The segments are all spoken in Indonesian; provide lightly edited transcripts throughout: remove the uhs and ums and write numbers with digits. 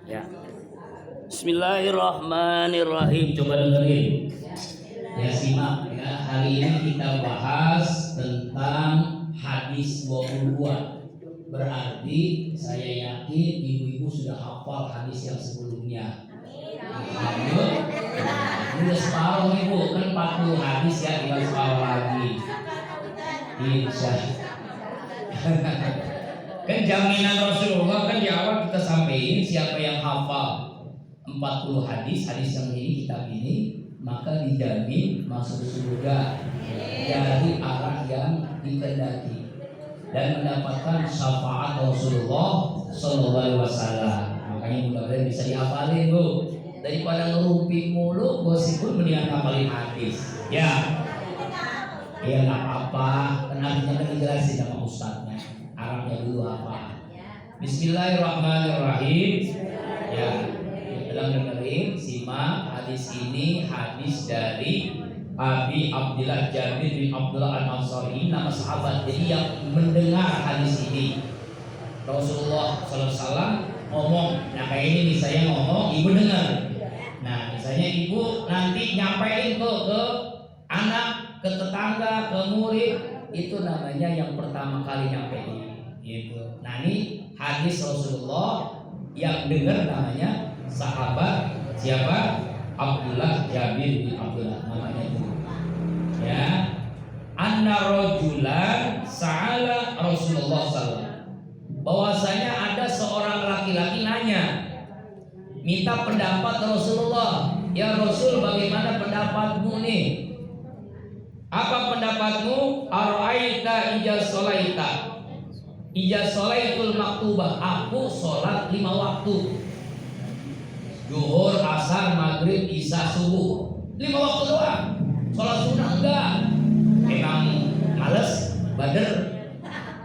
Ya. Bismillahirrahmanirrahim. Coba dengerin. Ya, simak ya. Hari ini kita bahas tentang hadis 22. Berarti saya yakin ibu-ibu sudah hafal hadis yang sebelumnya. Amin. Udah separuh ibu, kan 40 hadis ya, tinggal separuh lagi. Insya Kan jaminan Rasulullah kan di awal kita sampaikan siapa yang hafal 40 hadis yang ini kitab ini maka dijamin masuk surga dari arah yang dikehendaki dan mendapatkan syafaat Rasulullah Sallallahu Alaihi Wasallam. Makanya mudah-mudahan bisa dihafalin bu, daripada ngerumpi mulu gosipun mendingan hafalin hadis ya. Ya nggak apa-apa, kenapa kan dijelasin sama ustadznya. Arabnya dulu apa? Bismillahirrahmanirrahim. Ya, dalam dengerin, simak hadis ini hadis dari Abi Abdillah Jabir bin Abdullah Al-Ansari, nama sahabat. Jadi yang mendengar hadis ini Rasulullah Sallallahu Alaihi Wasallam ngomong. Nah kayak ini nih saya ngomong, ibu dengar. Nah misalnya ibu nanti nyampein ke anak, ke tetangga, ke murid, itu namanya yang pertama kali nyampein. Gitu. Nah ini hadis Rasulullah yang dengar namanya sahabat siapa? Abdullah Jabir bin Abdullah namanya itu. Ya. Anna rajulan sa'ala Rasulullah sallallahu. Bahwasanya ada seorang laki-laki nanya, minta pendapat Rasulullah. Ya Rasul, bagaimana pendapatmu nih? Apa pendapatmu? Ara'aita ija sholaita. Ija sholaitul maktubah. Aku sholat 5 waktu. Zuhur, asar, maghrib, isya, subuh. 5 waktu doang. Sholat sunnah enggak. Emang males, bader,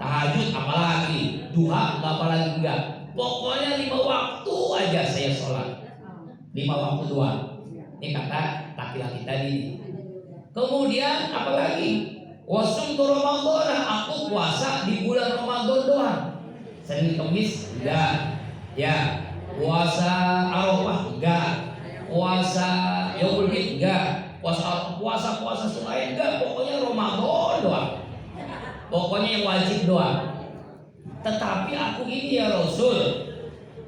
tahajud apalagi, duha apalagi enggak. Pokoknya 5 waktu aja saya sholat. 5 waktu doang. Ini kata laki-laki tadi. Kemudian apalagi? Wasumtu Ramadan, aku puasa di bulan Ramadan doang. Senin Kamis enggak. Ya, puasa Arafah enggak. Puasa Yaumul Bid enggak. Puasa selain enggak. Pokoknya Ramadan doang. Pokoknya yang wajib doang. Tetapi aku ini ya Rasul,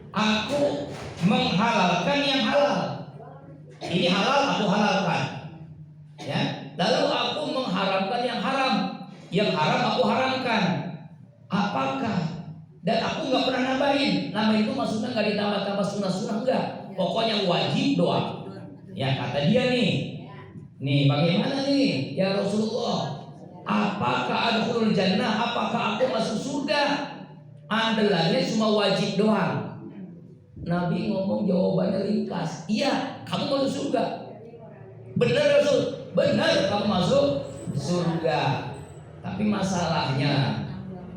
aku menghalalkan yang halal. Ini halal aku halalkan. Ya, lalu aku mengharamkan yang haram, yang haram aku haramkan. Apakah? Dan aku nggak pernah nambahin. Nama itu maksudnya nggak ditambah-tambah sunnah-sunnah enggak. Pokoknya wajib doang. Ya kata dia nih bagaimana nih ya Rasulullah? Apakah adkhulul jannah? Apakah aku masuk surga? Andalannya cuma wajib doang. Nabi ngomong jawabannya ringkas. Iya, kamu masuk surga. Benar Rasul. Benar kamu masuk surga. Tapi masalahnya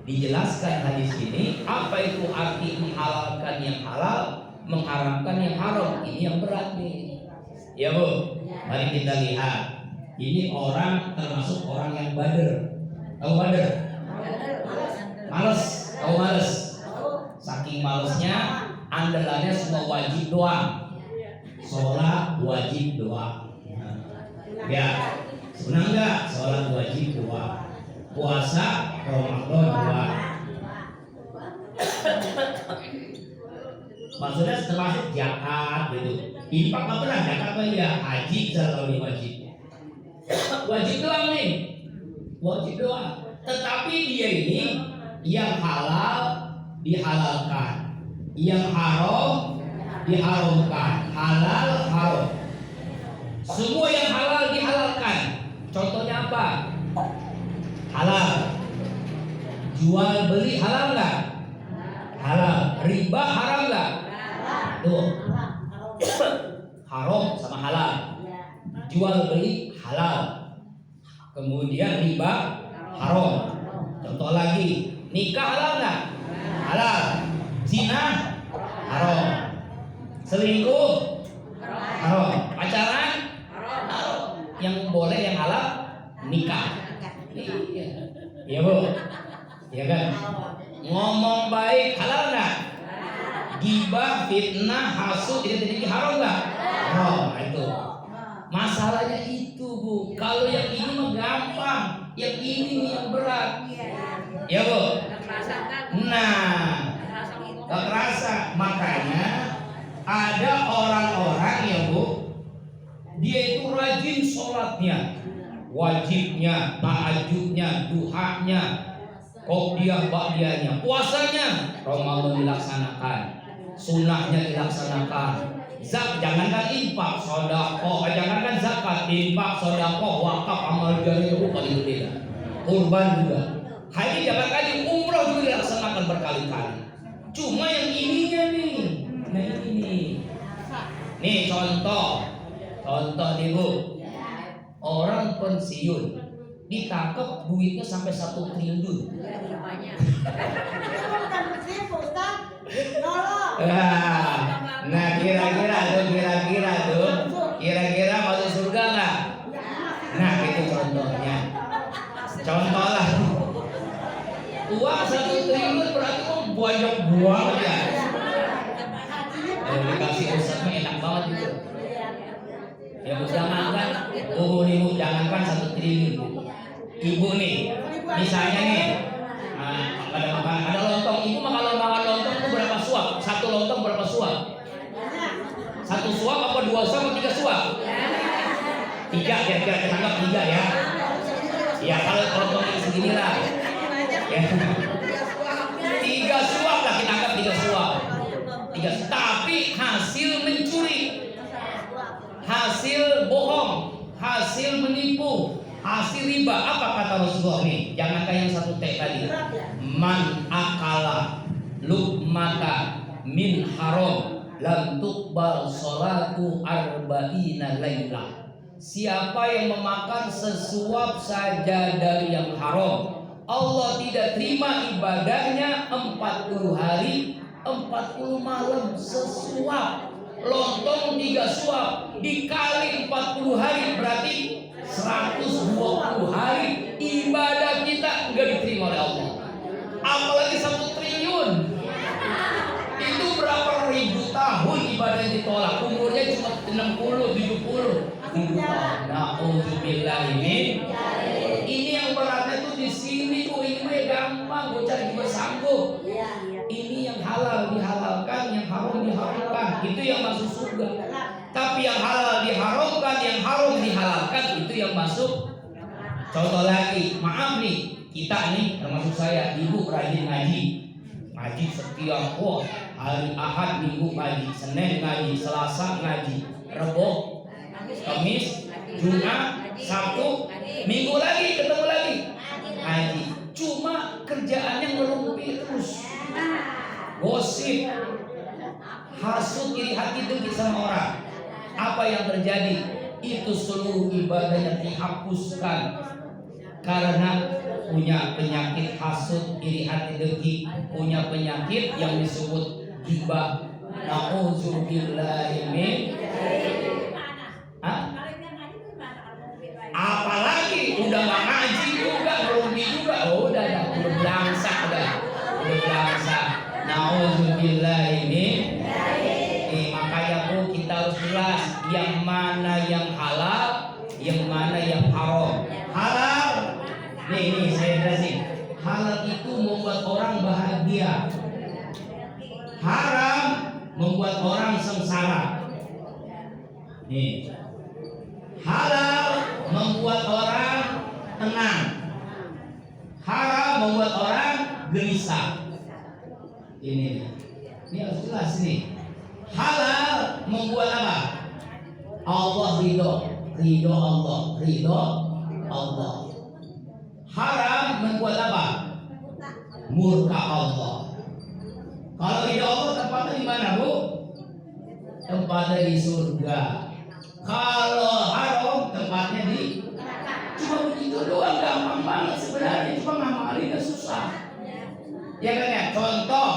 dijelaskan hadis ini, apa itu arti menghalalkan yang halal, mengharamkan yang haram. Ini yang berat nih. Ya Bu, mari kita lihat. Ini orang termasuk orang yang bader. Tahu bader? Males. Tahu males? Saking malesnya, andalannya semua wajib doang. Sholat wajib doang. Ya, senang enggak? Sholat wajib doang. Puasa Ramadan doang. Maksudnya termasuk zakat gitu. Infak apa pernah zakat apa ya? Haji bisa kalau ini wajib. Wajib doang nih. Wajib doang. Tetapi dia ini yang halal dihalalkan, yang haram diharamkan. Halal haram. Semua yang halal dihalalkan. Contohnya apa? Halal. Jual beli halal nggak? Halal. Riba haram nggak? Tuh. Haram sama halal. Jual beli halal. Kemudian riba haram. Contoh lagi, nikah halal nggak? Halal. Zina haram. Selingkuh haram. Pacaran haram. Yang boleh yang halal nikah. Iya Bu. Iya kan? Ngomong baik halal nggak? Gibah fitnah, hasud, ini haram nggak? Haram. Nah, itu. Masalahnya itu Bu. Kalau yang ini mah gampang, yang ini nih yang berat. Ya Bu. Nah, gak kerasa. Makanya ada orang-orang ya Bu, dia itu rajin sholatnya, wajibnya, tahajudnya, duhanya, qobliyah ba'diyahnya, puasanya Ramadan dilaksanakan, sunnahnya dilaksanakan, jangankan infak, sedekah, jangankan zakat, infak, sedekah, wakaf, amal jariah itu paling gede, kurban juga, haji jabat haji, umroh juga dilaksanakan berkali-kali. Cuma yang ininya nih, nah ini nih contoh nih Bu, orang pensiun ditangkap duitnya sampai 1 triliun. Nah kira-kira masuk surga nggak? Nah itu contohnya. Contoh lah. Uang 1 triliun berarti banyak buang ya. Dikasih ustadznya enak banget gitu. Ya Bu, jangankan Bu, jangankan 1 triliun. Ibu nih, misalnya nih, ada lontong. Ibu mah kalau makan lontong itu berapa suap? 1 lontong berapa suap? 1 suap apa 2 suap atau 3 suap? 3, kira-kira kita anggap 3 ya. Ya kalau lontong ini segini lah. Ya. 3 suap lah, kita anggap 3 suap. 3, tapi hasil mencuri, hasil bohong, hasil menipu, hasil riba. Apa kata Rasulullah nih? Jangan kayak yang 1 T tadi. Man akala luqmata min haram lam tuqbal sholatu arba'ina lailah. Siapa yang memakan sesuap saja dari yang haram, Allah tidak terima ibadahnya 40 hari 40 malam sesuap. Lontong 3 suap dikali 40 hari berarti 120 hari ibadah kita nggak diterima oleh Allah. Apalagi 1 triliun. Itu berapa ribu tahun ibadah ditolak. Umurnya cuma 60, 70. Na'udzubillah ini yang beratnya tuh di sini Bu. Ini mah gampang, bocah juga sanggup. Ini yang halal dihalalkan, yang haram diharamkan, itu yang masuk surga. Tapi yang halal diharamkan, yang haram dihalalkan, itu yang masuk. Contoh lagi, maaf nih, kita nih termasuk saya, ibu rajin ngaji setiap hari Ahad Minggu ngaji, Senin ngaji, Selasa ngaji, Rebo, Kamis, Jumat, Sabtu, Minggu lagi ketemu lagi ngaji. Cuma kerjaannya ngerumpi terus, gosip, hasut, iri hati, dengki sama orang. Apa yang terjadi? Itu seluruh ibadahnya dihapuskan karena punya penyakit hasut, iri hati, dengki, punya penyakit yang disebut ghibah. Nauzubillahi min. Apalagi udah nggak ngaji juga, ngerumpi juga, udah belangsak, Nauzubillahi min. Makanya Bu, kita harus jelas yang mana yang halal, yang mana yang haram. Halal, nih saya jelasin. Halal itu membuat orang bahagia. Haram membuat orang sengsara. Nih, halal membuat orang tenang. Haram membuat orang gelisah. Ini harus jelas nih. Halal membuat apa? Allah ridho Allah. Haram membuat apa? Murka Allah. Kalau ridho Allah tempatnya di mana Bu? Tempatnya di surga. Kalau haram tempatnya di neraka. Cuma begitu doang, gampang banget sebenarnya, cuma ngamalinnya susah. Ya kan ya? Contoh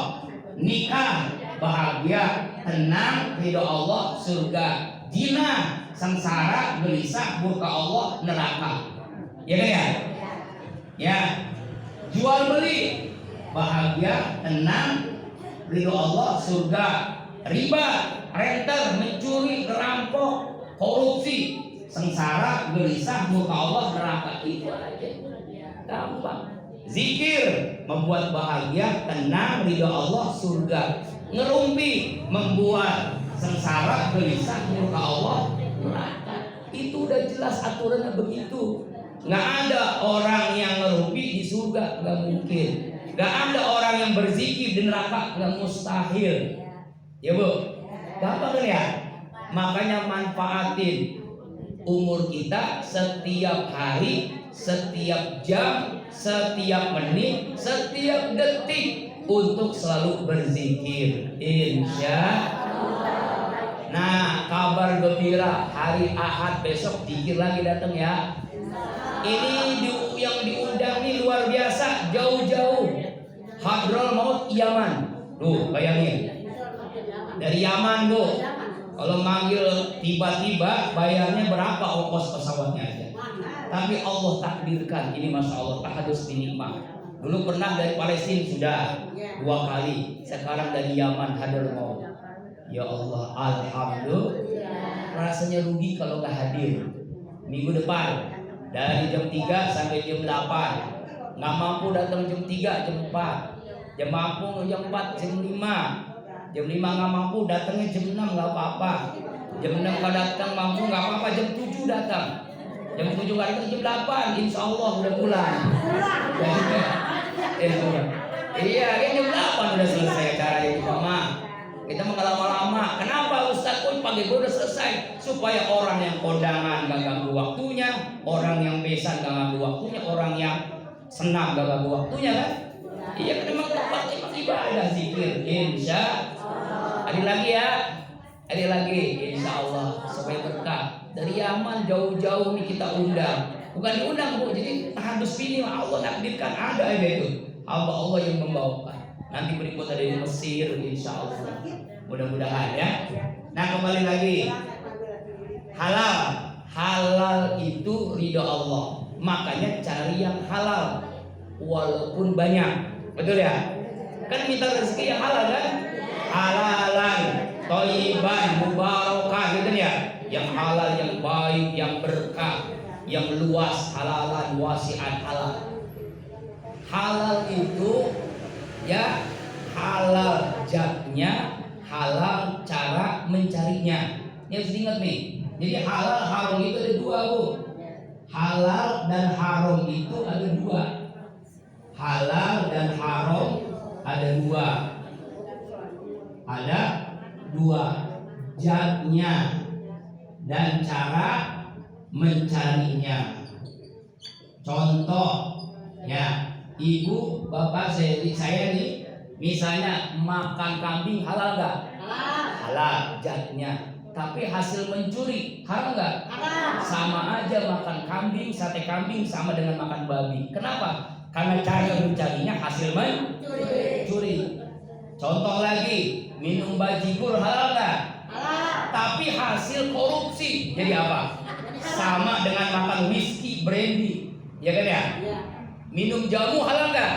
nikah bahagia, tenang, ridho Allah, surga. Zina, sengsara, gelisah, murka Allah, neraka. Ya kan ya? Ya. Jual beli, bahagia, tenang, ridho Allah, surga. riba, renter, mencuri, ngerampok, korupsi, sengsara, gelisah, muka Allah, neraka. Itu aja, gampang. Zikir membuat bahagia, tenang, ridho Allah, surga. Ngerumpi membuat sengsara, gelisah, muka Allah, neraka. Itu udah jelas aturannya begitu. Nggak ada orang yang ngerumpi di surga, nggak mungkin. Nggak ada orang yang berzikir di neraka, nggak mustahil. Ya Bu, gampang kan ya? Makanya manfaatin umur kita setiap hari, setiap jam, setiap menit, setiap detik untuk selalu berzikir. Insya. Nah, kabar gembira hari Ahad besok zikir lagi datang ya. Ini yang diundang nih luar biasa, jauh-jauh. Hadrol Maut Yaman. Tuh, bayangin. Dari Yaman, Bu. Kalau manggil tiba-tiba bayarnya berapa ongkos pesawatnya aja. Tapi Allah takdirkan ini, masya Allah, tahadus dinikmah. Dulu pernah dari Palestina sudah 2 kali. Sekarang dari Yaman Hadrol Maut. Ya Allah, alhamdulillah. Rasanya rugi kalau nggak hadir. Minggu depan dari jam 3 sampai jam 8. Nggak mampu datang jam 3, jam 4. Jam mampu jam 4, jam 5. Jam 5 nggak mampu datangnya jam 6, nggak apa-apa. Jam 6 nggak datang mampu nggak apa-apa, jam 7 datang. Jam 7 nggak datang, jam 8 insya Allah udah pulang. Iya, kan jam 8 udah selesai acara itu Mama. Kita mau lama-lama. Kenapa Ustaz? Pagi udah selesai supaya orang yang kondangan gak ganggu waktunya, orang yang besan gak ganggu waktunya, orang yang senam gak ganggu waktunya kan? Iya kan memang tempat ibadah zikir. Insya ada lagi ya, ada lagi insya Allah supaya berkah. Dari Yaman jauh-jauh nih kita undang, bukan diundang Bu, jadi tahadus ini Allah nakdirkan ada aja itu hamba Allah yang membawakan. Nanti berikut ada di Mesir insya Allah, mudah-mudahan ya. Nah kembali lagi, halal itu ridho Allah, makanya cari yang halal walaupun banyak, betul ya? Kan minta rezeki yang halal kan? Halalan, thayyiban, mubarakah gitu ya. Yang halal, yang baik, yang berkah, yang luas, halalan, wasi'an halal. Halal itu ya halal zatnya, halal cara mencarinya. Ini harus diingat nih. Jadi halal haram itu ada 2 Bu. Halal dan haram itu ada 2. Halal dan haram ada 2. Ada 2 zatnya dan cara mencarinya. Contoh ya, Ibu, Bapak, saya nih, misalnya makan kambing halal nggak? Halal zatnya. Tapi hasil mencuri haram nggak? Sama aja makan kambing, sate kambing sama dengan makan babi. Kenapa? Karena cara mencarinya hasil mencuri. Contoh lagi, minum bajigur halal nggak? Tapi hasil korupsi. Jadi apa? Sama dengan makan whisky, brandy, ya kan ya? Minum jamu halal nggak?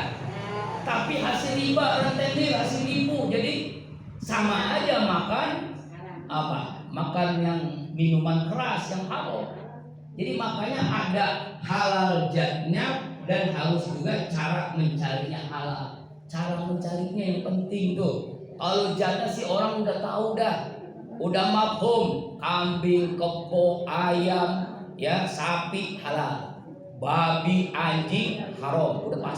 Tapi hasil riba, rentenir, hasil nipu. Jadi sama aja makan apa? Makan yang minuman keras yang haram. Jadi makanya ada halal zatnya dan harus juga cara mencarinya halal. Cara mencarinya yang penting tuh. Kalau zatnya sih orang udah tahu dah. Udah mafhum, kambing, kebo, ayam, ya sapi halal. Babi, anjing haram, udah pasti.